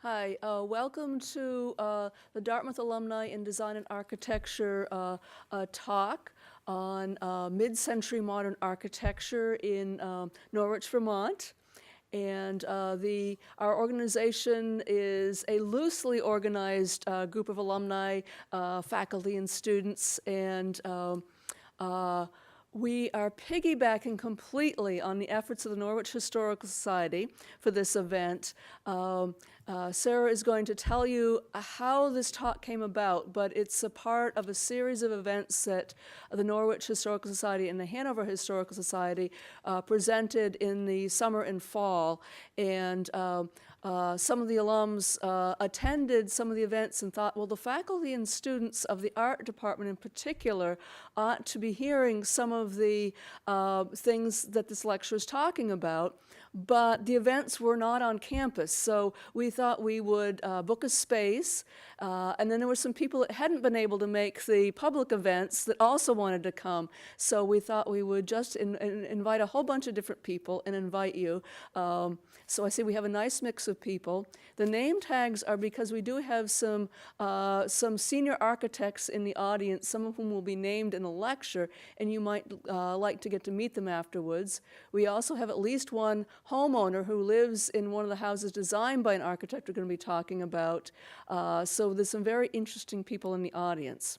Hi, welcome to the Dartmouth Alumni in Design and Architecture talk on mid-century modern architecture in Norwich, Vermont. And our organization is a loosely organized group of alumni, faculty, and students, and we are piggybacking completely on the efforts of the Norwich Historical Society for this event. Sarah is going to tell you how this talk came about, but it's a part of a series of events that the Norwich Historical Society and the Hanover Historical Society presented in the summer and fall. And some of the alums attended some of the events and thought, well, the faculty and students of the art department in particular ought to be hearing some of the things that this lecture is talking about. But the events were not on campus, so we thought we would book a space, and then there were some people that hadn't been able to make the public events that also wanted to come, so we thought we would just invite a whole bunch of different people and invite you. So I see we have a nice mix of people. The name tags are because we do have some senior architects in the audience, some of whom will be named in the lecture, and you might like to get to meet them afterwards. We also have at least one homeowner who lives in one of the houses designed by an architect we're going to be talking about. So there's some very interesting people in the audience.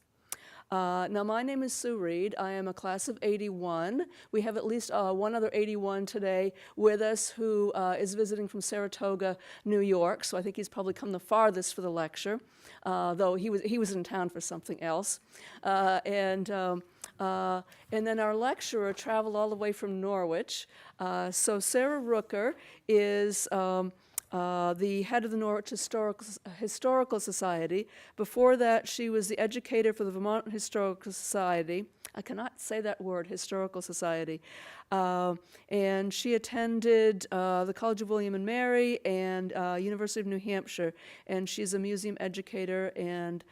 Now, my name is Sue Reed. I am a class of 81. We have at least one other 81 today with us who is visiting from Saratoga, New York. So I think he's probably come the farthest for the lecture, though he was in town for something else. And then our lecturer traveled all the way from Norwich. So Sarah Rooker is the head of the Norwich Historical Society. Before that, she was the educator for the Vermont Historical Society. I cannot say that word, Historical Society. And she attended the College of William and Mary and University of New Hampshire. And she's a museum educator and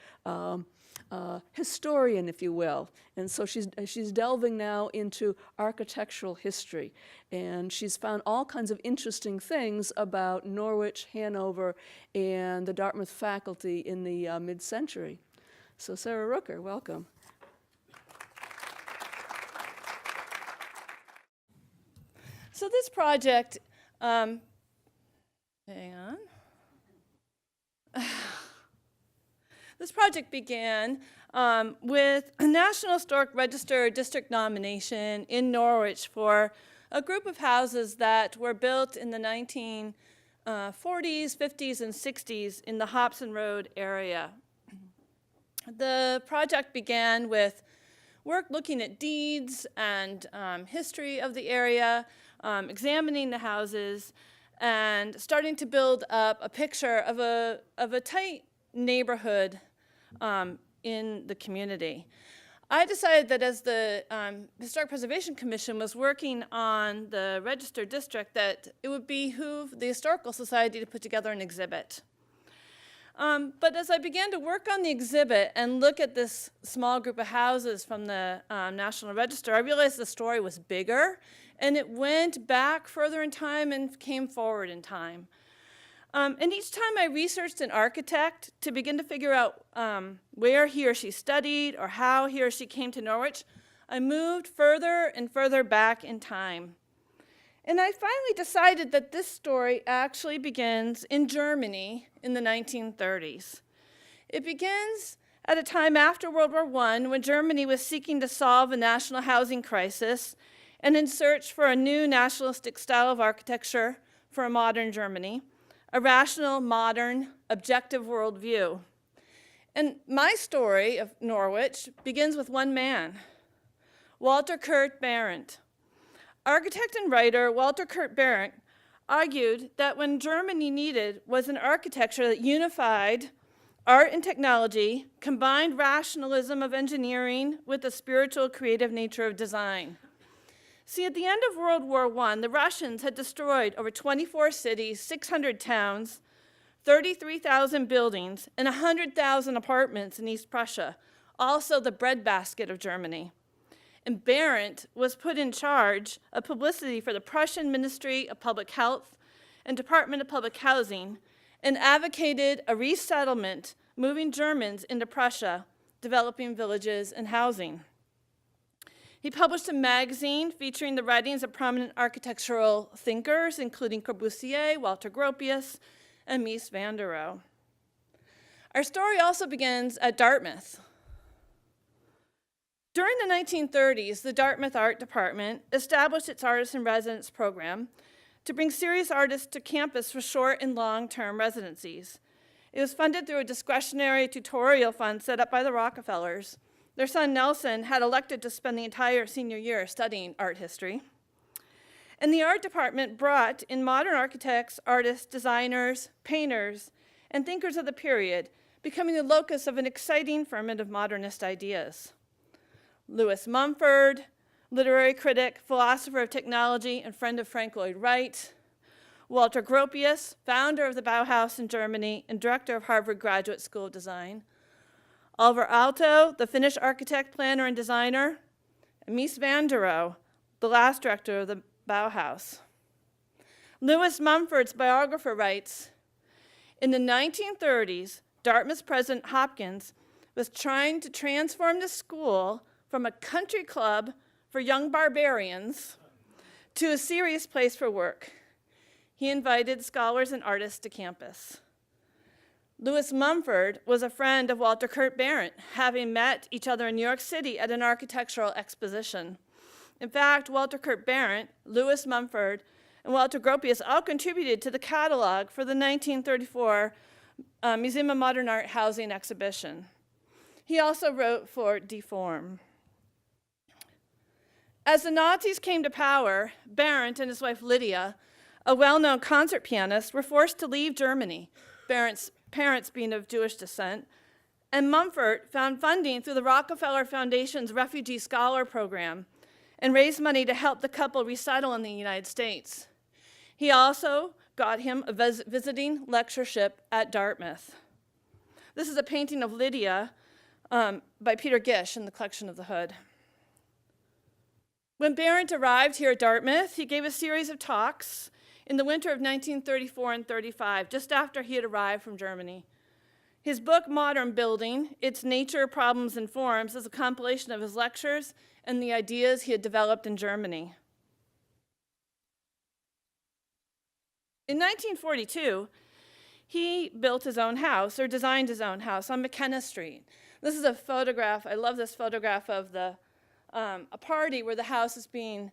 historian, if you will. And so she's delving now into architectural history. And she's found all kinds of interesting things about Norwich, Hanover, and the Dartmouth faculty in the mid-century. So Sarah Rooker, welcome. So this project, hang on. This project began with a National Historic Register district nomination in Norwich for a group of houses that were built in the 1940s, 50s, and 60s in the Hobson Road area. The project began with work looking at deeds and history of the area, examining the houses, and starting to build up a picture of a tight neighborhood in the community. I decided that as the Historic Preservation Commission was working on the Register District, that it would behoove the Historical Society to put together an exhibit. But as I began to work on the exhibit and look at this small group of houses from the National Register, I realized the story was bigger, and it went back further in time and came forward in time. And each time I researched an architect to begin to figure out where he or she studied or how he or she came to Norwich, I moved further and further back in time. And I finally decided that this story actually begins in Germany in the 1930s. It begins at a time after World War I when Germany was seeking to solve a national housing crisis and in search for a new nationalistic style of architecture for a modern Germany. A rational, modern, objective worldview. And my story of Norwich begins with one man, Walter Kurt Behrendt. Architect and writer Walter Kurt Behrendt argued that what Germany needed was an architecture that unified art and technology, combined rationalism of engineering with the spiritual, creative nature of design. See, at the end of World War I, the Russians had destroyed over 24 cities, 600 towns, 33,000 buildings, and 100,000 apartments in East Prussia, also the breadbasket of Germany. And Behrendt was put in charge of publicity for the Prussian Ministry of Public Health and Department of Public Housing, and advocated a resettlement, moving Germans into Prussia, developing villages and housing. He published a magazine featuring the writings of prominent architectural thinkers, including Corbusier, Walter Gropius, and Mies van der Rohe. Our story also begins at Dartmouth. During the 1930s, the Dartmouth Art Department established its Artist in Residence program to bring serious artists to campus for short and long-term residencies. It was funded through a discretionary tutorial fund set up by the Rockefellers. Their son Nelson had elected to spend the entire senior year studying art history. And the art department brought in modern architects, artists, designers, painters, and thinkers of the period, becoming the locus of an exciting ferment of modernist ideas. Lewis Mumford, literary critic, philosopher of technology, and friend of Frank Lloyd Wright. Walter Gropius, founder of the Bauhaus in Germany and director of Harvard Graduate School of Design. Oliver Aalto, the Finnish architect, planner, and designer. And Mies van der Rohe, the last director of the Bauhaus. Lewis Mumford's biographer writes, in the 1930s, Dartmouth's President Hopkins was trying to transform the school from a country club for young barbarians to a serious place for work. He invited scholars and artists to campus. Lewis Mumford was a friend of Walter Kurt Berendt, having met each other in New York City at an architectural exposition. In fact, Walter Kurt Berendt, Lewis Mumford, and Walter Gropius all contributed to the catalog for the 1934 Museum of Modern Art housing exhibition. He also wrote for Deform. As the Nazis came to power, Berendt and his wife Lydia, a well-known concert pianist, were forced to leave Germany, Berendt's parents being of Jewish descent, and Mumford found funding through the Rockefeller Foundation's Refugee Scholar Program and raised money to help the couple resettle in the United States. He also got him a visiting lectureship at Dartmouth. This is a painting of Lydia by Peter Gish in the collection of the Hood. When Berendt arrived here at Dartmouth, he gave a series of talks in the winter of 1934 and 35, just after he had arrived from Germany. His book, Modern Building, Its Nature, Problems, and Forms, is a compilation of his lectures and the ideas he had developed in Germany. In 1942, he built his own house, or designed his own house on McKenna Street. This is a photograph, I love this photograph of a party where the house is being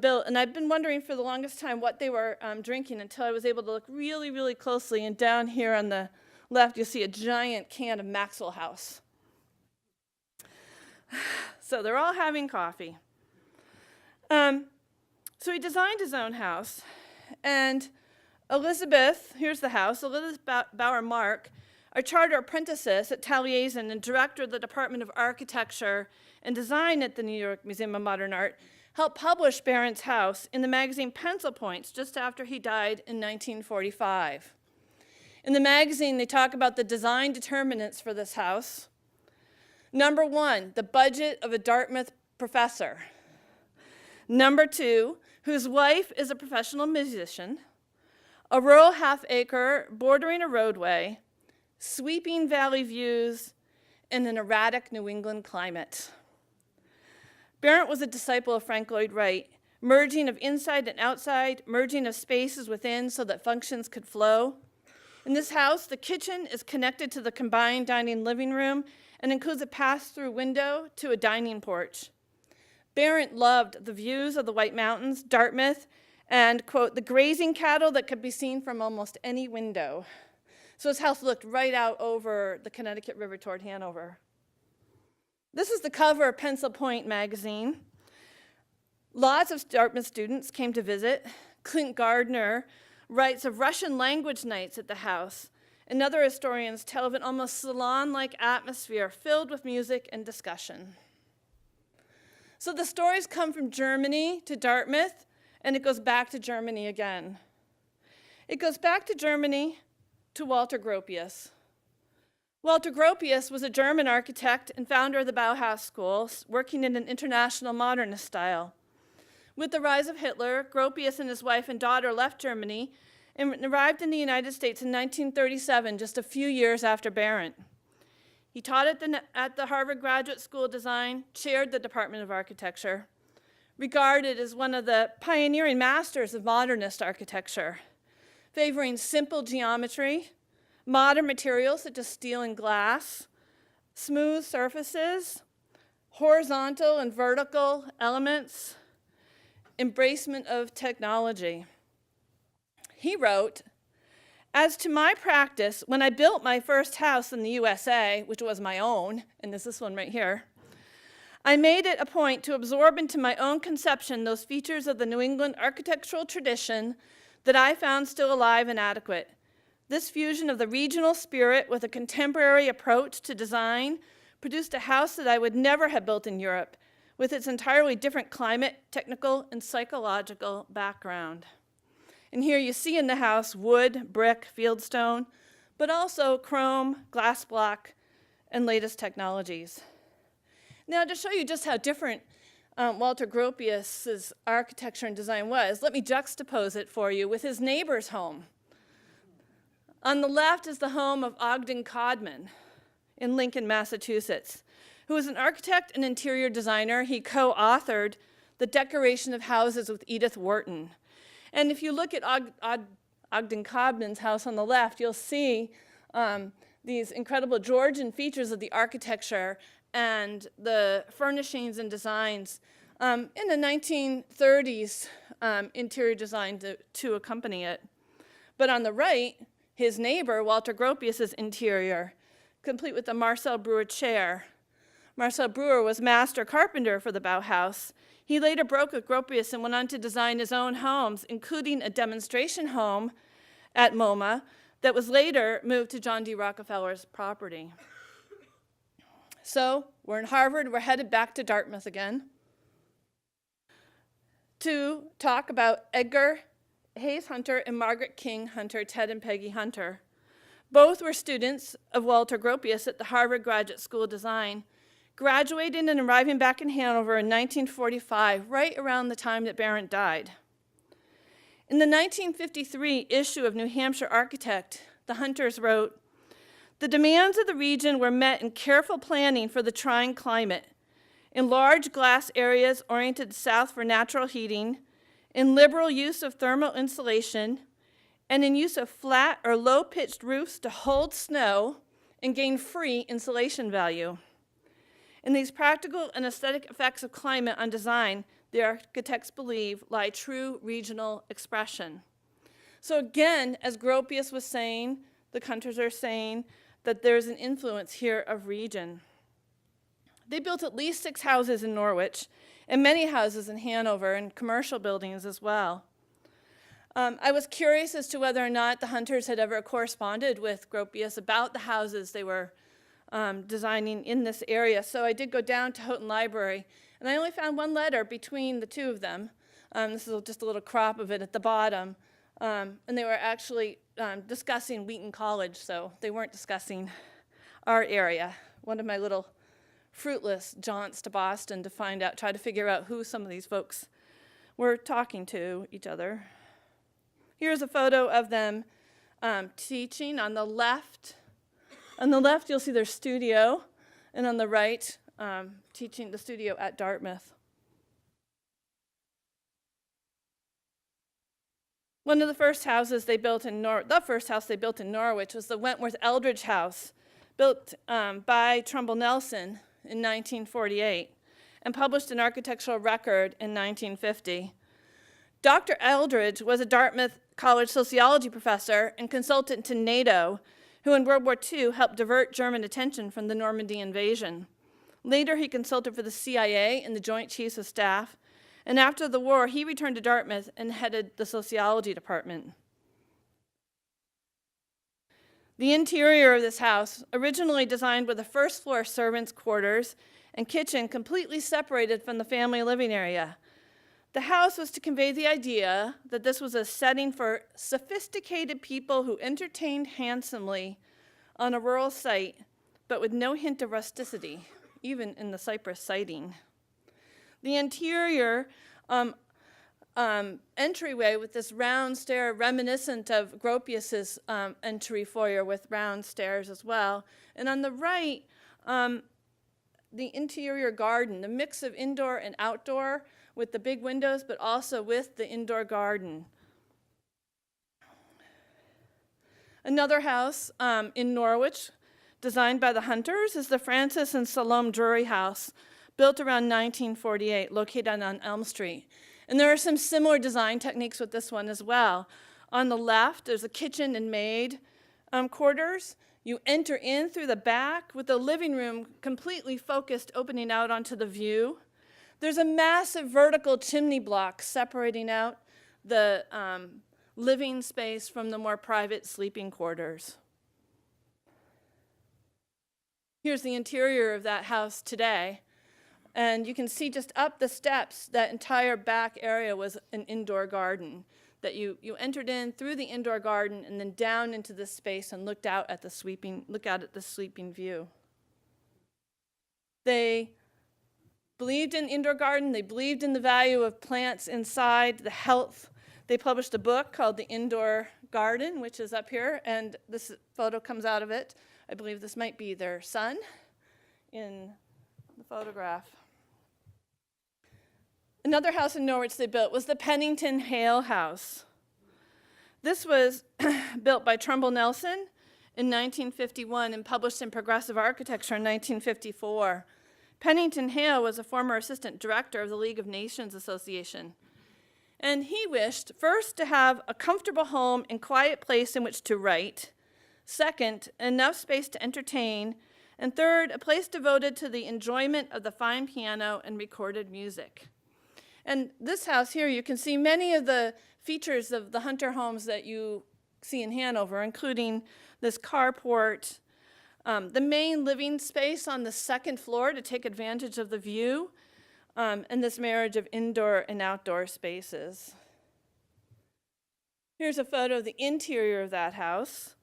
built, and I've been wondering for the longest time what they were drinking until I was able to look really, really closely, and down here on the left you'll see a giant can of Maxwell House. So they're all having coffee. So he designed his own house, and Elizabeth, here's the house, Elizabeth Bauer-Mark, a charter apprenticess at Taliesin and director of the Department of Architecture and Design at the New York Museum of Modern Art, helped publish Berendt's house in the magazine Pencil Points just after he died in 1945. In the magazine, they talk about the design determinants for this house. Number one, the budget of a Dartmouth professor. Number two, whose wife is a professional musician. A rural half-acre bordering a roadway, sweeping valley views, and an erratic New England climate. Berendt was a disciple of Frank Lloyd Wright, merging of inside and outside, merging of spaces within so that functions could flow. In this house, the kitchen is connected to the combined dining living room and includes a pass-through window to a dining porch. Berendt loved the views of the White Mountains, Dartmouth, and, quote, the grazing cattle that could be seen from almost any window. So his house looked right out over the Connecticut River toward Hanover. This is the cover of Pencil Point magazine. Lots of Dartmouth students came to visit. Clint Gardner writes of Russian language nights at the house, and other historians tell of an almost salon-like atmosphere filled with music and discussion. So the stories come from Germany to Dartmouth, and it goes back to Germany again. It goes back to Germany to Walter Gropius. Walter Gropius was a German architect and founder of the Bauhaus School, working in an international modernist style. With the rise of Hitler, Gropius and his wife and daughter left Germany and arrived in the United States in 1937, just a few years after Berendt. He taught at the Harvard Graduate School of Design, chaired the Department of Architecture, regarded as one of the pioneering masters of modernist architecture, favoring simple geometry, modern materials such as steel and glass, smooth surfaces, horizontal and vertical elements, embracement of technology. He wrote, "As to my practice, when I built my first house in the USA, which was my own, and this is this one right here, I made it a point to absorb into my own conception those features of the New England architectural tradition that I found still alive and adequate. This fusion of the regional spirit with a contemporary approach to design produced a house that I would never have built in Europe, with its entirely different climate, technical, and psychological background." And here you see in the house wood, brick, fieldstone, but also chrome, glass block, and latest technologies. Now, to show you just how different Walter Gropius's architecture and design was, let me juxtapose it for you with his neighbor's home. On the left is the home of Ogden Codman in Lincoln, Massachusetts, who was an architect and interior designer. He co-authored The Decoration of Houses with Edith Wharton. And if you look at Ogden Codman's house on the left, you'll see these incredible Georgian features of the architecture and the furnishings and designs in the 1930s interior design to accompany it. But on the right, his neighbor, Walter Gropius's interior, complete with the Marcel Breuer chair. Marcel Breuer was master carpenter for the Bauhaus. He later broke with Gropius and went on to design his own homes, including a demonstration home at MoMA that was later moved to John D. Rockefeller's property. So we're in Harvard, we're headed back to Dartmouth again to talk about Edgar Hayes Hunter and Margaret King Hunter, Ted and Peggy Hunter. Both were students of Walter Gropius at the Harvard Graduate School of Design, graduating and arriving back in Hanover in 1945, right around the time that Berendt died. In the 1953 issue of New Hampshire Architect, the Hunters wrote, "The demands of the region were met in careful planning for the trying climate, in large glass areas oriented south for natural heating, in liberal use of thermal insulation, and in use of flat or low-pitched roofs to hold snow and gain free insulation value. In these practical and aesthetic effects of climate on design, the architects believe lie true regional expression." So again, as Gropius was saying, the Hunters are saying that there's an influence here of region. They built at least 6 houses in Norwich and many houses in Hanover and commercial buildings as well. I was curious as to whether or not the Hunters had ever corresponded with Gropius about the houses they were designing in this area. So I did go down to Houghton Library, and I only found one letter between the two of them. This is just a little crop of it at the bottom. And they were actually discussing Wheaton College, so they weren't discussing our area. One of my little fruitless jaunts to Boston to try to figure out who some of these folks were talking to each other. Here's a photo of them teaching. On the left, you'll see their studio, and on the right, teaching the studio at Dartmouth. One of the first houses they built in the first house they built in Norwich was the Wentworth Eldridge House, built by Trumbull Nelson in 1948 and published an architectural record in 1950. Dr. Eldridge was a Dartmouth College sociology professor and consultant to NATO, who in World War II helped divert German attention from the Normandy invasion. Later, he consulted for the CIA and the Joint Chiefs of Staff, and after the war, he returned to Dartmouth and headed the sociology department. The interior of this house, originally designed with the first floor servants' quarters and kitchen completely separated from the family living area. The house was to convey the idea that this was a setting for sophisticated people who entertained handsomely on a rural site, but with no hint of rusticity, even in the cypress siding. The interior entryway with this round stair reminiscent of Gropius's entry foyer with round stairs as well. And on the right, the interior garden, the mix of indoor and outdoor with the big windows, but also with the indoor garden. Another house in Norwich, designed by the Hunters, is the Francis and Salome Drury House, built around 1948, located on Elm Street. And there are some similar design techniques with this one as well. On the left, there's a kitchen and maid quarters. You enter in through the back with the living room completely focused, opening out onto the view. There's a massive vertical chimney block separating out the living space from the more private sleeping quarters. Here's the interior of that house today. And you can see just up the steps, that entire back area was an indoor garden that you entered in through the indoor garden and then down into this space and looked out at the sleeping view. They believed in indoor garden. They believed in the value of plants inside, the health. They published a book called The Indoor Garden, which is up here, and this photo comes out of it. I believe this might be their son in the photograph. Another house in Norwich they built was the Pennington Hale House. This was built by Trumbull Nelson in 1951 and published in Progressive Architecture in 1954. Pennington Hale was a former assistant director of the League of Nations Association. And he wished, first, to have a comfortable home and quiet place in which to write. Second, enough space to entertain. And third, a place devoted to the enjoyment of the fine piano and recorded music. And this house here, you can see many of the features of the Hunter homes that you see in Hanover, including this carport, the main living space on the second floor to take advantage of the view, and this marriage of indoor and outdoor spaces. Here's a photo of the interior of that house.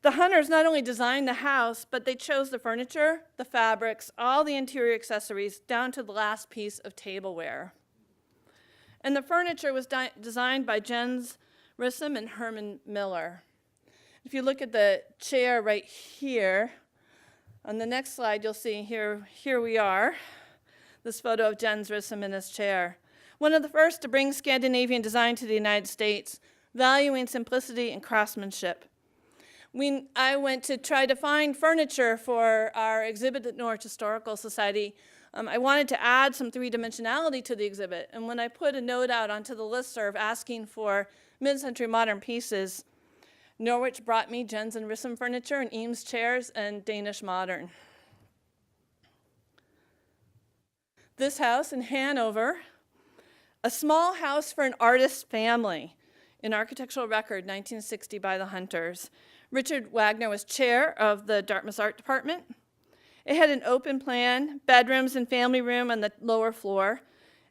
The Hunters not only designed the house, but they chose the furniture, the fabrics, all the interior accessories, down to the last piece of tableware. And the furniture was designed by Jens Rissam and Herman Miller. If you look at the chair right here, on the next slide you'll see here we are, this photo of Jens Rissam in his chair. One of the first to bring Scandinavian design to the United States, valuing simplicity and craftsmanship. I went to try to find furniture for our exhibit at Norwich Historical Society. I wanted to add some three-dimensionality to the exhibit, and when I put a note out onto the listserv asking for mid-century modern pieces, Norwich brought me Jens and Rissam furniture and Eames chairs and Danish modern. This house in Hanover, a small house for an artist's family, in Architectural Record, 1960 by the Hunters. Richard Wagner was chair of the Dartmouth Art Department. It had an open plan, bedrooms and family room on the lower floor,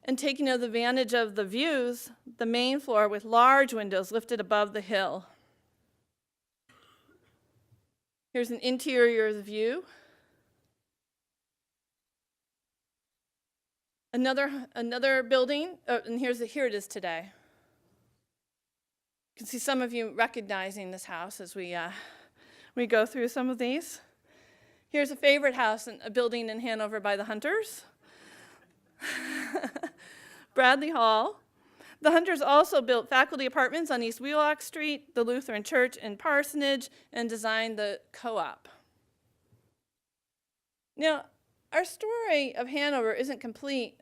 and taking advantage of the views, the main floor with large windows lifted above the hill. Here's an interior view. Another building, and here it is today. You can see some of you recognizing this house as we go through some of these. Here's a favorite house, a building in Hanover by the Hunters. Bradley Hall. The Hunters also built faculty apartments on East Wheelock Street, the Lutheran Church and Parsonage, and designed the co-op. Now, our story of Hanover isn't complete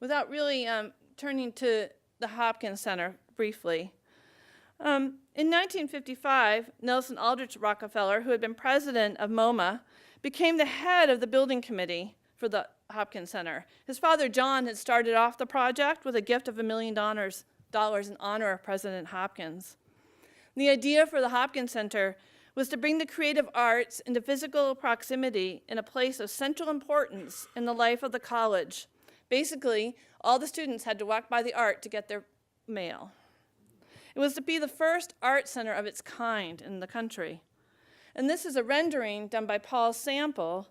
without really turning to the Hopkins Center briefly. In 1955, Nelson Aldrich Rockefeller, who had been president of MoMA, became the head of the building committee for the Hopkins Center. His father, John, had started off the project with a gift of $1 million in honor of President Hopkins. The idea for the Hopkins Center was to bring the creative arts into physical proximity in a place of central importance in the life of the college. Basically, all the students had to walk by the art to get their mail. It was to be the first art center of its kind in the country. And this is a rendering done by Paul Sample,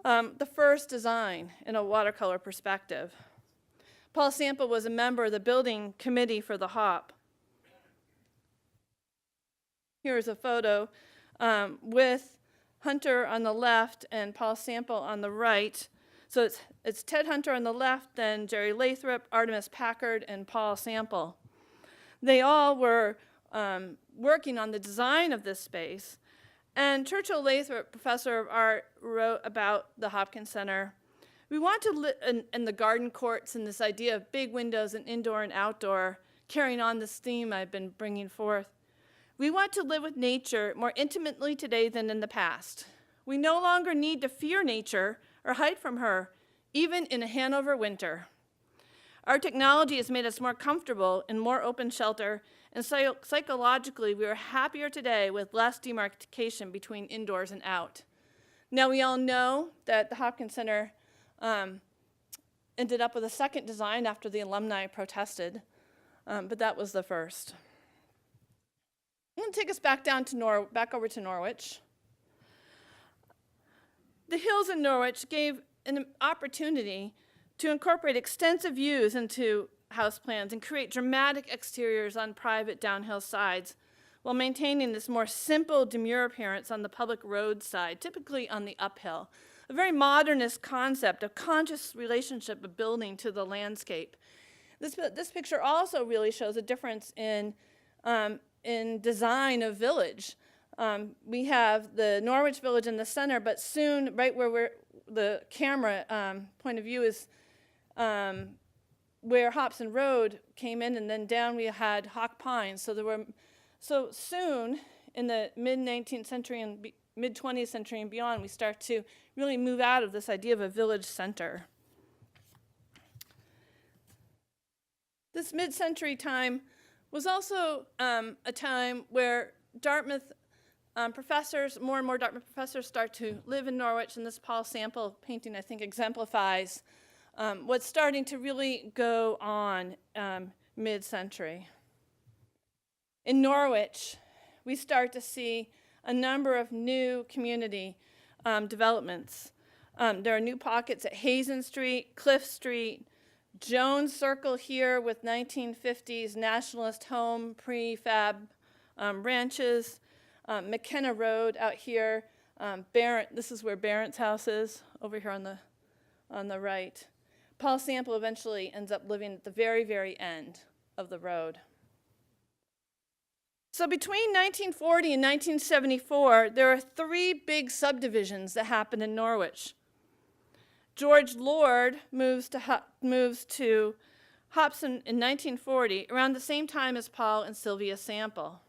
the first design in a watercolor perspective. Paul Sample was a member of the building committee for the Hop. Here's a photo with Hunter on the left and Paul Sample on the right. So it's Ted Hunter on the left, then Jerry Lathrop, Artemis Packard, and Paul Sample. They all were working on the design of this space. And Churchill Lathrop, professor of art, wrote about the Hopkins Center. We want to live in the garden courts and this idea of big windows and indoor and outdoor, carrying on this theme I've been bringing forth. We want to live with nature more intimately today than in the past. We no longer need to fear nature or hide from her, even in a Hanover winter. Our technology has made us more comfortable in more open shelter, and psychologically we are happier today with less demarcation between indoors and out. Now we all know that the Hopkins Center ended up with a second design after the alumni protested, but that was the first. I'm going to take us back over to Norwich. The hills in Norwich gave an opportunity to incorporate extensive views into house plans and create dramatic exteriors on private downhill sides while maintaining this more simple, demure appearance on the public road side, typically on the uphill. A very modernist concept of conscious relationship of building to the landscape. This picture also really shows a difference in design of village. We have the Norwich Village in the center, but soon, right where the camera point of view is where Hobson Road came in, and then down we had Hawk Pines. So soon, in the mid-19th century and mid-20th century and beyond, we start to really move out of this idea of a village center. This mid-century time was also a time where Dartmouth professors, more and more Dartmouth professors start to live in Norwich, and this Paul Sample painting, I think, exemplifies what's starting to really go on mid-century. In Norwich, we start to see a number of new community developments. There are new pockets at Hazen Street, Cliff Street, Jones Circle here with 1950s nationalist home prefab ranches, McKenna Road out here, this is where Barrett's house is, over here on the right. Paul Sample eventually ends up living at the very, very end of the road. So between 1940 and 1974, there are three big subdivisions that happen in Norwich. George Lord moves to Hobson in 1940, around the same time as Paul and Sylvia Sample.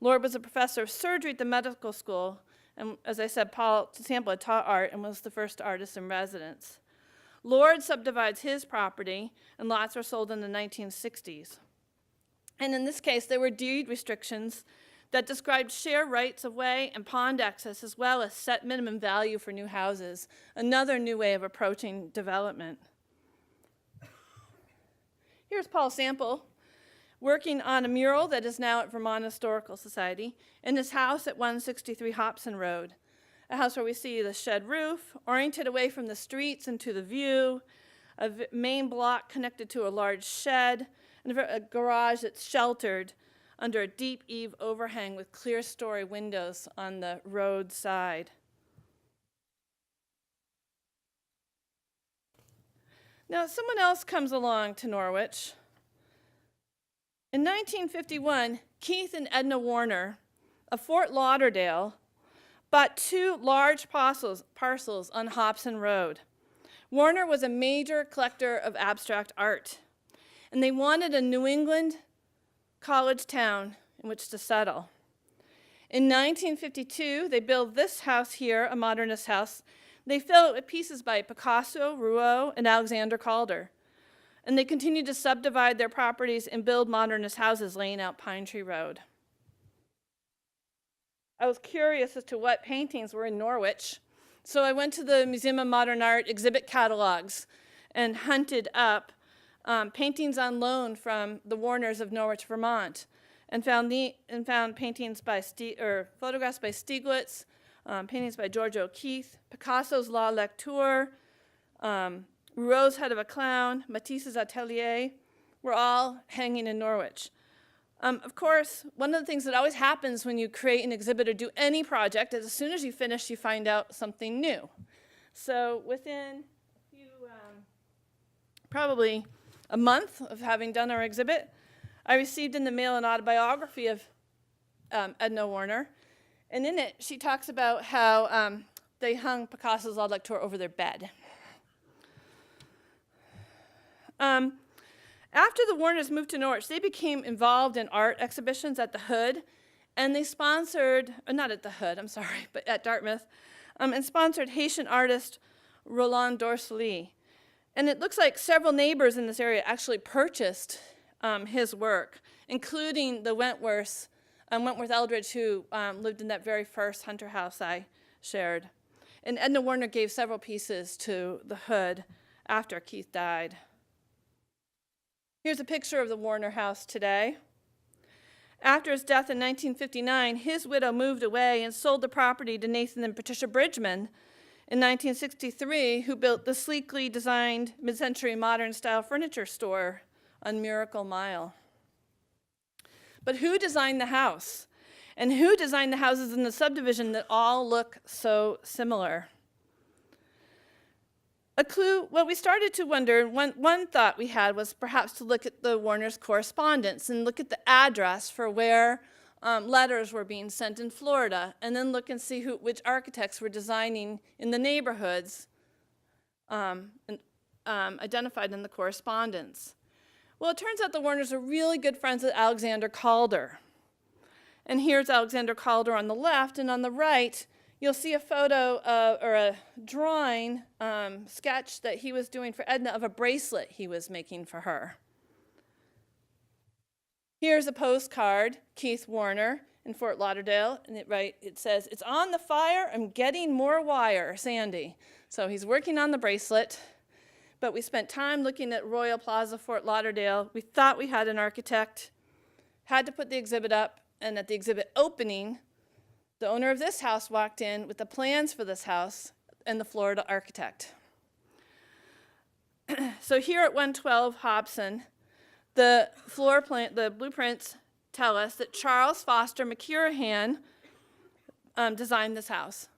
Lord was a professor of surgery at the medical school, and as I said, Paul Sample had taught art and was the first artist in residence. Lord subdivides his property, and lots were sold in the 1960s. And in this case, there were deed restrictions that described share rights of way and pond access, as well as set minimum value for new houses, another new way of approaching development. Here's Paul Sample working on a mural that is now at Vermont Historical Society in his house at 163 Hobson Road, a house where we see the shed roof, oriented away from the streets and to the view, a main block connected to a large shed, and a garage that's sheltered under a deep eave overhang with clear story windows on the road side. Now, someone else comes along to Norwich. In 1951, Keith and Edna Warner of Fort Lauderdale bought two large parcels on Hobson Road. Warner was a major collector of abstract art, and they wanted a New England college town in which to settle. In 1952, they built this house here, a modernist house. They fill it with pieces by Picasso, Rouault, and Alexander Calder. And they continued to subdivide their properties and build modernist houses laying out Pine Tree Road. I was curious as to what paintings were in Norwich, so I went to the Museum of Modern Art exhibit catalogs and hunted up paintings on loan from the Warners of Norwich, Vermont, and found paintings by photographs by Stieglitz, paintings by George O'Keeffe, Picasso's La Lecture, Rouault's Head of a Clown, Matisse's Atelier, were all hanging in Norwich. Of course, one of the things that always happens when you create an exhibit or do any project is as soon as you finish, you find out something new. So within probably a month of having done our exhibit, I received in the mail an autobiography of Edna Warner. And in it, she talks about how they hung Picasso's La Lecture over their bed. After the Warners moved to Norwich, they became involved in art exhibitions at the Hood, and they sponsored, not at the Hood, I'm sorry, but at Dartmouth, and sponsored Haitian artist Roland Dorceley. And it looks like several neighbors in this area actually purchased his work, including the Wentworth Eldridge, who lived in that very first Hunter house I shared. And Edna Warner gave several pieces to the Hood after Keith died. Here's a picture of the Warner house today. After his death in 1959, his widow moved away and sold the property to Nathan and Patricia Bridgman in 1963, who built the sleekly designed mid-century modern style furniture store on Miracle Mile. But who designed the house? And who designed the houses in the subdivision that all look so similar? A clue, well, we started to wonder, one thought we had was perhaps to look at the Warners' correspondence and look at the address for where letters were being sent in Florida, and then look and see which architects were designing in the neighborhoods identified in the correspondence. Well, it turns out the Warners are really good friends with Alexander Calder. And here's Alexander Calder on the left, and on the right, you'll see a photo or a drawing sketch that he was doing for Edna of a bracelet he was making for her. Here's a postcard, Keith Warner in Fort Lauderdale, and it says, "It's on the fire, I'm getting more wire, Sandy." So he's working on the bracelet, but we spent time looking at Royal Plaza, Fort Lauderdale. We thought we had an architect, had to put the exhibit up, and at the exhibit opening, the owner of this house walked in with the plans for this house and the Florida architect. So here at 112 Hobson, the floor plan, the blueprints tell us that Charles Foster McCurahan designed this house.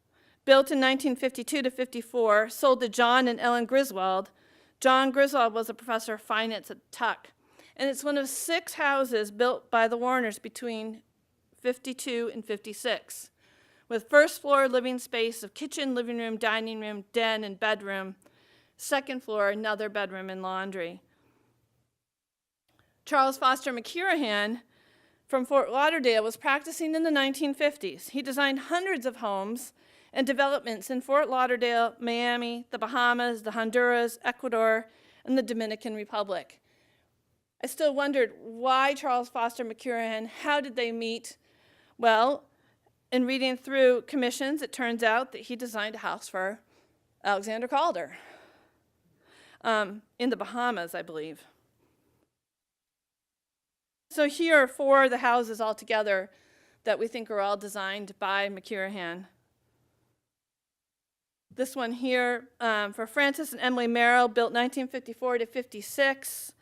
Built in 1952 to 54, sold to John and Ellen Griswold. John Griswold was a professor of finance at Tuck. And it's one of 6 houses built by the Warners between 52 and 56. With first floor living space of kitchen, living room, dining room, den, and bedroom. Second floor, another bedroom and laundry. Charles Foster McCurahan from Fort Lauderdale was practicing in the 1950s. He designed hundreds of homes and developments in Fort Lauderdale, Miami, the Bahamas, the Honduras, Ecuador, and the Dominican Republic. I still wondered why Charles Foster McCurahan, how did they meet? Well, in reading through commissions, it turns out that he designed a house for Alexander Calder in the Bahamas, I believe. So here are 4 of the houses altogether that we think are all designed by McCurahan. This one here for Francis and Emily Merrill, built 1954 to 56.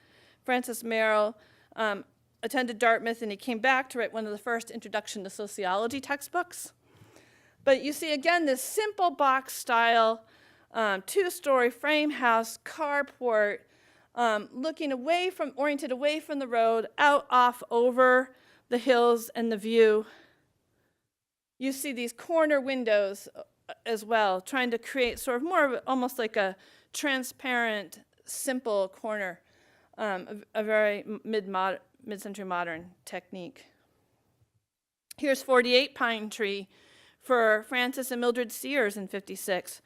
Francis Merrill attended Dartmouth, and he came back to write one of the first introduction to sociology textbooks. But you see, again, this simple box style, 2-story frame house, carport, oriented away from the road, out off over the hills and the view. You see these corner windows as well, trying to create sort of more of almost like a transparent, simple corner, a very mid-century modern technique. Here's 48 Pine Tree for Francis and Mildred Sears in 56.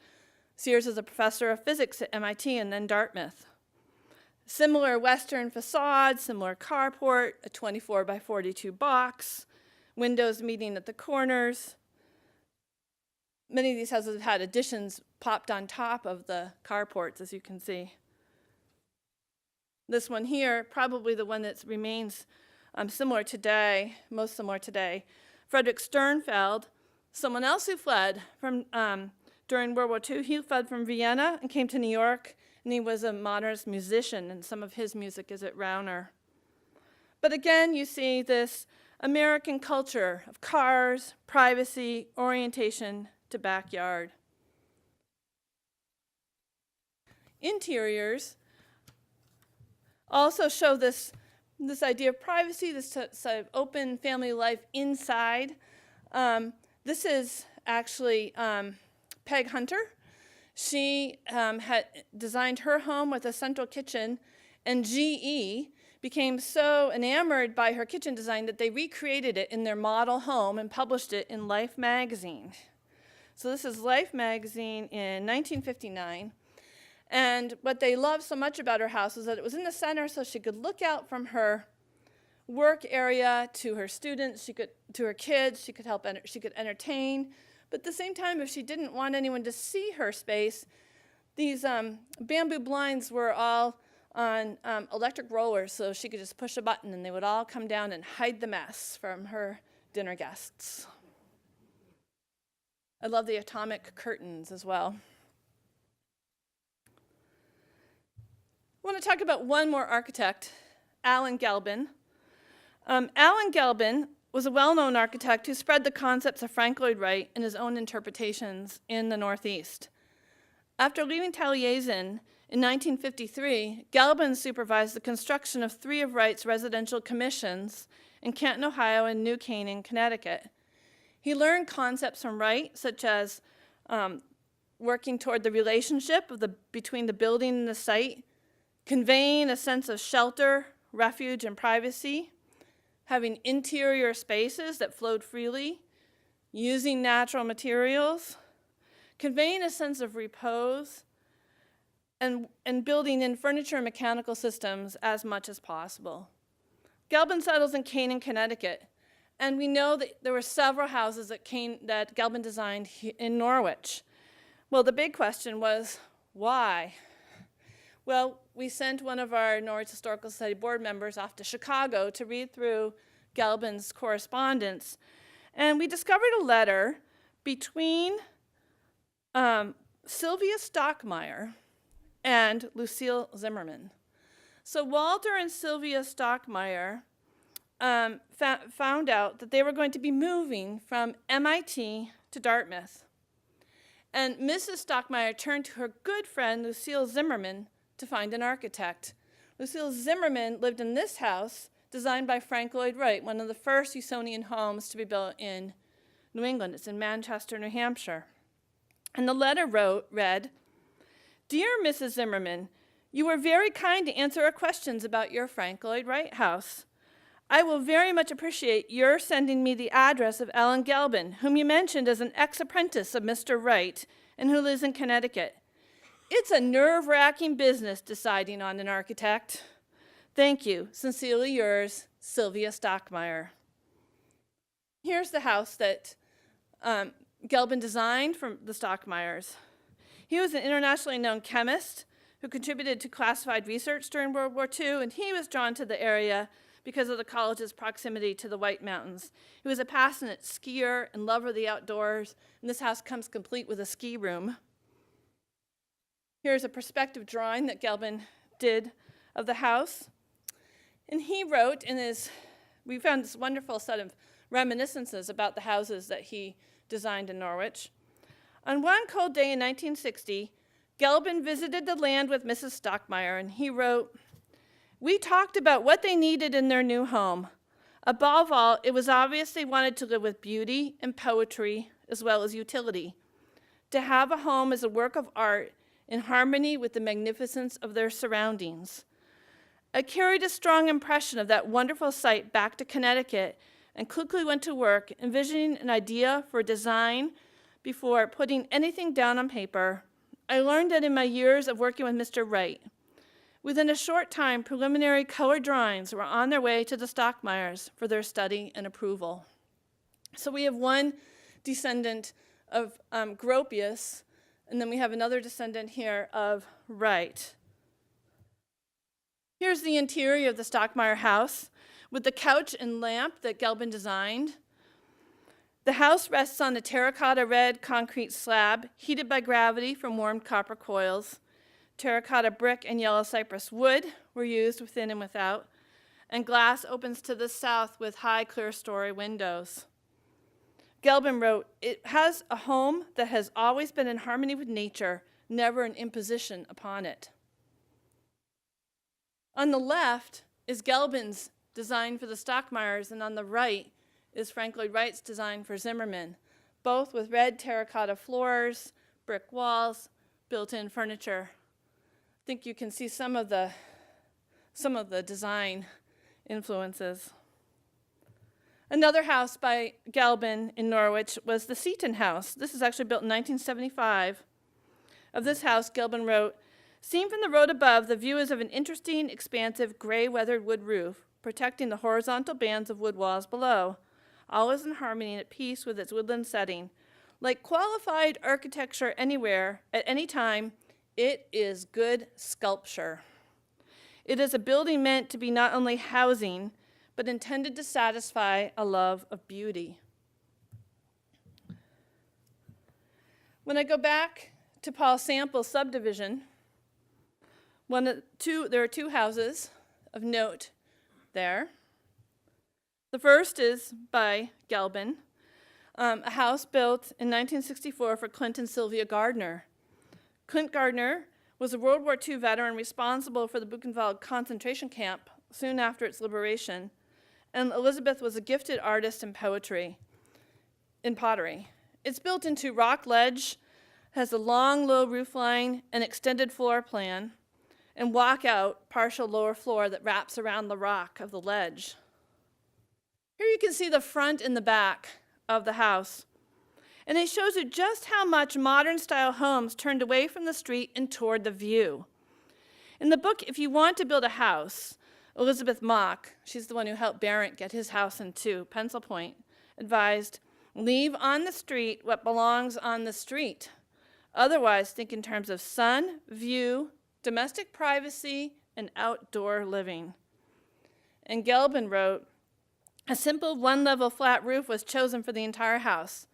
Sears is a professor of physics at MIT and then Dartmouth. Similar western facade, similar carport, a 24 by 42 box, windows meeting at the corners. Many of these houses have had additions popped on top of the carports, as you can see. This one here, probably the one that remains similar today, most similar today. Frederick Sternfeld, someone else who fled from during World War II. He fled from Vienna and came to New York and he was a modernist musician, and some of his music is at Rauner. But again, you see this American culture of cars, privacy, orientation to backyard. Interiors also show this idea of privacy, this sort of open family life inside. This is actually Peg Hunter. She had designed her home with a central kitchen, and GE became so enamored by her kitchen design that they recreated it in their model home and published it in Life magazine. So this is Life magazine in 1959. And what they loved so much about her house was that it was in the center, so she could look out from her work area to her students, to her kids, she could entertain. But at the same time, if she didn't want anyone to see her space, these bamboo blinds were all on electric rollers, so she could just push a button and they would all come down and hide the mess from her dinner guests. I love the atomic curtains as well. I want to talk about one more architect, Alan Gelbin. Alan Gelbin was a well-known architect who spread the concepts of Frank Lloyd Wright in his own interpretations in the Northeast. After leaving Taliesin in 1953, Gelbin supervised the construction of 3 of Wright's residential commissions in Canton, Ohio, and New Canaan, Connecticut. He learned concepts from Wright, such as working toward the relationship between the building and the site, conveying a sense of shelter, refuge, and privacy, having interior spaces that flowed freely, using natural materials, conveying a sense of repose, and building in furniture and mechanical systems as much as possible. Gelbin settles in Canaan, Connecticut, and we know that there were several houses that Gelbin designed in Norwich. Well, the big question was, why? Well, we sent one of our Norwich Historical Society board members off to Chicago to read through Gelbin's correspondence, and we discovered a letter between Sylvia Stockmeyer and Lucille Zimmerman. So Walter and Sylvia Stockmeyer found out that they were going to be moving from MIT to Dartmouth. And Mrs. Stockmeyer turned to her good friend, Lucille Zimmerman, to find an architect. Lucille Zimmerman lived in this house, designed by Frank Lloyd Wright, one of the first Usonian homes to be built in New England. It's in Manchester, New Hampshire. And the letter read, "Dear Mrs. Zimmerman, you were very kind to answer our questions about your Frank Lloyd Wright house. I will very much appreciate your sending me the address of Alan Gelbin, whom you mentioned as an ex-apprentice of Mr. Wright and who lives in Connecticut. It's a nerve-wracking business deciding on an architect. Thank you. Sincerely yours, Sylvia Stockmeyer." Here's the house that Gelbin designed from the Stockmeyers. He was an internationally known chemist who contributed to classified research during World War II, and he was drawn to the area because of the college's proximity to the White Mountains. He was a passionate skier and lover of the outdoors, and this house comes complete with a ski room. Here's a perspective drawing that Gelbin did of the house. And he wrote we found this wonderful set of reminiscences about the houses that he designed in Norwich. On one cold day in 1960, Gelbin visited the land with Mrs. Stockmeyer, and he wrote, "We talked about what they needed in their new home. Above all, it was obvious they wanted to live with beauty and poetry as well as utility. To have a home is a work of art in harmony with the magnificence of their surroundings. I carried a strong impression of that wonderful site back to Connecticut and quickly went to work envisioning an idea for a design before putting anything down on paper. I learned that in my years of working with Mr. Wright. Within a short time, preliminary color drawings were on their way to the Stockmeyers for their study and approval." So we have one descendant of Gropius, and then we have another descendant here of Wright. Here's the interior of the Stockmeyer house with the couch and lamp that Gelbin designed. The house rests on a terracotta red concrete slab heated by gravity from warmed copper coils. Terracotta brick and yellow cypress wood were used within and without, and glass opens to the south with high clear-story windows. Gelbin wrote, "It has a home that has always been in harmony with nature, never an imposition upon it." On the left is Gelbin's design for the Stockmeyers, and on the right is Frank Lloyd Wright's design for Zimmerman, both with red terracotta floors, brick walls, built-in furniture. I think you can see some of the design influences. Another house by Gelbin in Norwich was the Seaton House. This is actually built in 1975. Of this house, Gelbin wrote, "Seen from the road above, the view is of an interesting, expansive, gray weathered wood roof, protecting the horizontal bands of wood walls below. All is in harmony and at peace with its woodland setting. Like qualified architecture anywhere, at any time, it is good sculpture. It is a building meant to be not only housing, but intended to satisfy a love of beauty." When I go back to Paul Sample's subdivision, there are two houses of note there. The first is by Gelbin, a house built in 1964 for Clint and Sylvia Gardner. Clint Gardner was a World War II veteran responsible for the Buchenwald concentration camp soon after its liberation, and Elizabeth was a gifted artist in pottery. It's built into rock ledge, has a long, low roof line, an extended floor plan, and walkout partial lower floor that wraps around the rock of the ledge. Here you can see the front and the back of the house. And it shows you just how much modern-style homes turned away from the street and toward the view. In the book, If You Want to Build a House, Elizabeth Mock, she's the one who helped Barrett get his house into Pencil Point, advised, "Leave on the street what belongs on the street. Otherwise, think in terms of sun, view, domestic privacy, and outdoor living." And Gelbin wrote, "A simple one-level flat roof was chosen for the entire house.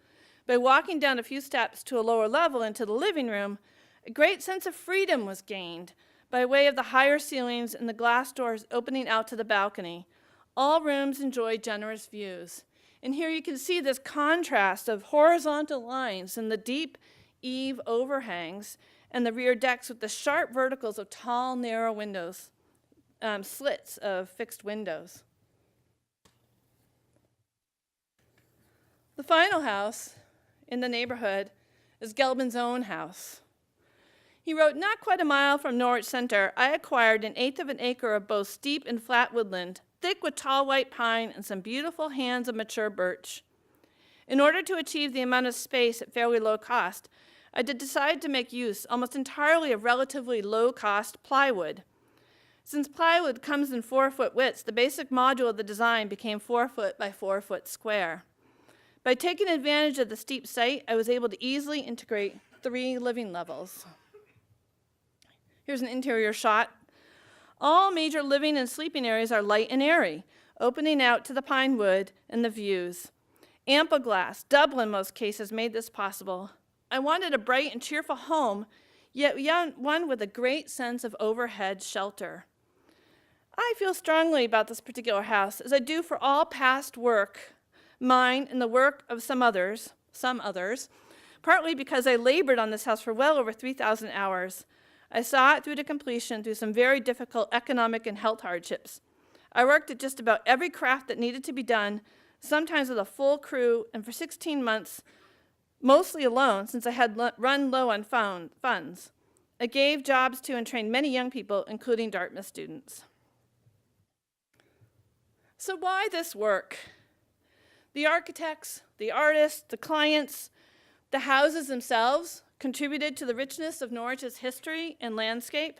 By walking down a few steps to a lower level into the living room, a great sense of freedom was gained by way of the higher ceilings and the glass doors opening out to the balcony. All rooms enjoy generous views." And here you can see this contrast of horizontal lines and the deep eave overhangs and the rear decks with the sharp verticals of tall, narrow windows, slits of fixed windows. The final house in the neighborhood is Gelbin's own house. He wrote, "Not quite a mile from Norwich Center, I acquired 1/8 of an acre of both steep and flat woodland, thick with tall white pine and some beautiful hands of mature birch. In order to achieve the amount of space at fairly low cost, I did decide to make use almost entirely of relatively low-cost plywood. Since plywood comes in 4-foot widths, the basic module of the design became 4 foot by 4 foot square. By taking advantage of the steep site, I was able to easily integrate 3 living levels." Here's an interior shot. All major living and sleeping areas are light and airy, opening out to the pine wood and the views. Ample glass, double in most cases, made this possible. I wanted a bright and cheerful home, yet one with a great sense of overhead shelter. I feel strongly about this particular house, as I do for all past work, mine and the work of some others, partly because I labored on this house for well over 3,000 hours. I saw it through to completion through some very difficult economic and health hardships. I worked at just about every craft that needed to be done, sometimes with a full crew, and for 16 months, mostly alone, since I had run low on funds. I gave jobs to and trained many young people, including Dartmouth students." So why this work? The architects, the artists, the clients, the houses themselves contributed to the richness of Norwich's history and landscape.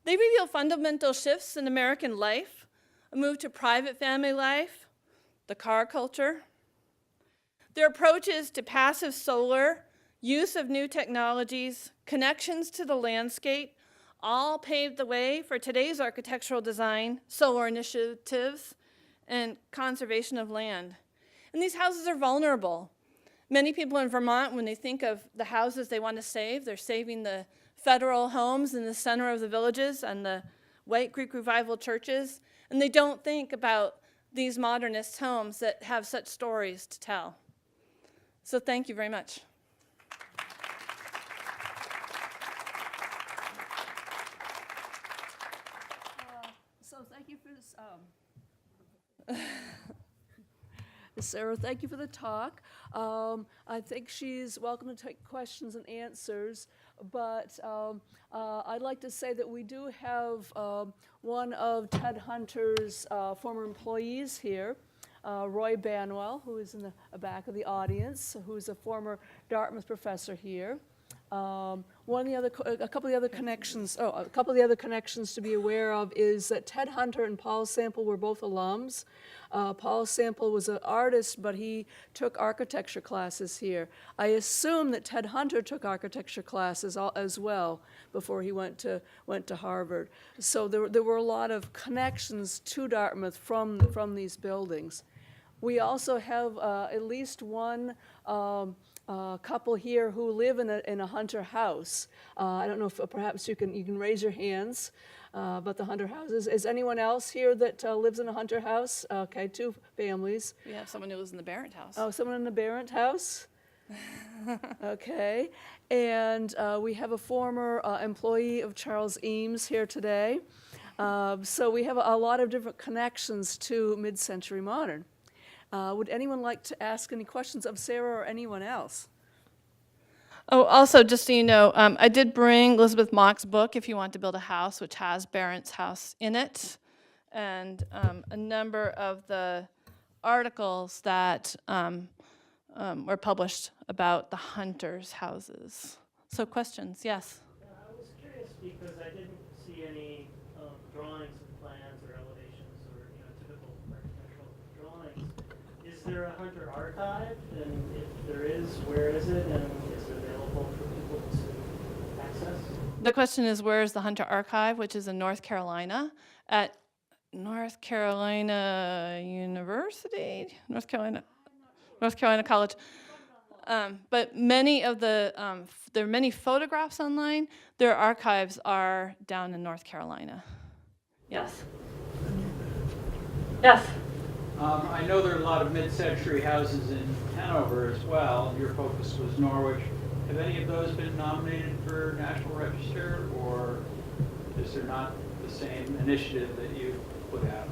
They reveal fundamental shifts in American life, a move to private family life, the car culture. Their approaches to passive solar, use of new technologies, connections to the landscape, all paved the way for today's architectural design, solar initiatives, and conservation of land. And these houses are vulnerable. Many people in Vermont, when they think of the houses they want to save, they're saving the federal homes in the center of the villages and the white Greek revival churches, and they don't think about these modernist homes that have such stories to tell. So thank you very much. So thank you for this. Sarah, thank you for the talk. I think she's welcome to take questions and answers, but I'd like to say that we do have one of Ted Hunter's former employees here, Roy Banwell, who is in the back of the audience, who's a former Dartmouth professor here. A couple of the other connections to be aware of is that Ted Hunter and Paul Sample were both alums. Paul Sample was an artist, but he took architecture classes here. I assume that Ted Hunter took architecture classes as well before he went to Harvard. So there were a lot of connections to Dartmouth from these buildings. We also have at least one couple here who live in a Hunter house. I don't know if perhaps you can raise your hands about the Hunter houses. Is anyone else here that lives in a Hunter house? Okay, 2 families. We have someone who lives in the Barrett house. Oh, someone in the Barrett house? Okay. And we have a former employee of Charles Eames here today. So we have a lot of different connections to mid-century modern. Would anyone like to ask any questions of Sarah or anyone else? Oh, also, just so you know, I did bring Elizabeth Mock's book, If You Want to Build a House, which has Barrett's house in it, and a number of the articles that were published about the Hunters' houses. So questions, yes? Yeah, I was curious because I didn't see any drawings and plans or elevations or typical architectural drawings. Is there a Hunter archive? And if there is, where is it? And is it available for people to access? The question is, where is the Hunter Archive, which is in North Carolina, at North Carolina University? North Carolina College. But many of the, there are many photographs online. Their archives are down in North Carolina. Yes? Yes? I know there are a lot of mid-century houses in Hanover as well. Your focus was Norwich. Have any of those been nominated for National Register, or is there not the same initiative that you put out?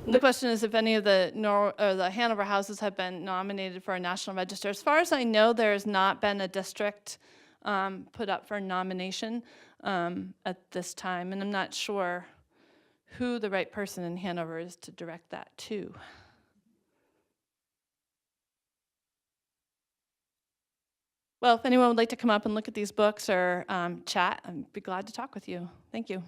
The question is if any of the Hanover houses have been nominated for a National Register. As far as I know, there has not been a district put up for nomination at this time, and I'm not sure who the right person in Hanover is to direct that to. Well, if anyone would like to come up and look at these books or chat, I'd be glad to talk with you. Thank you.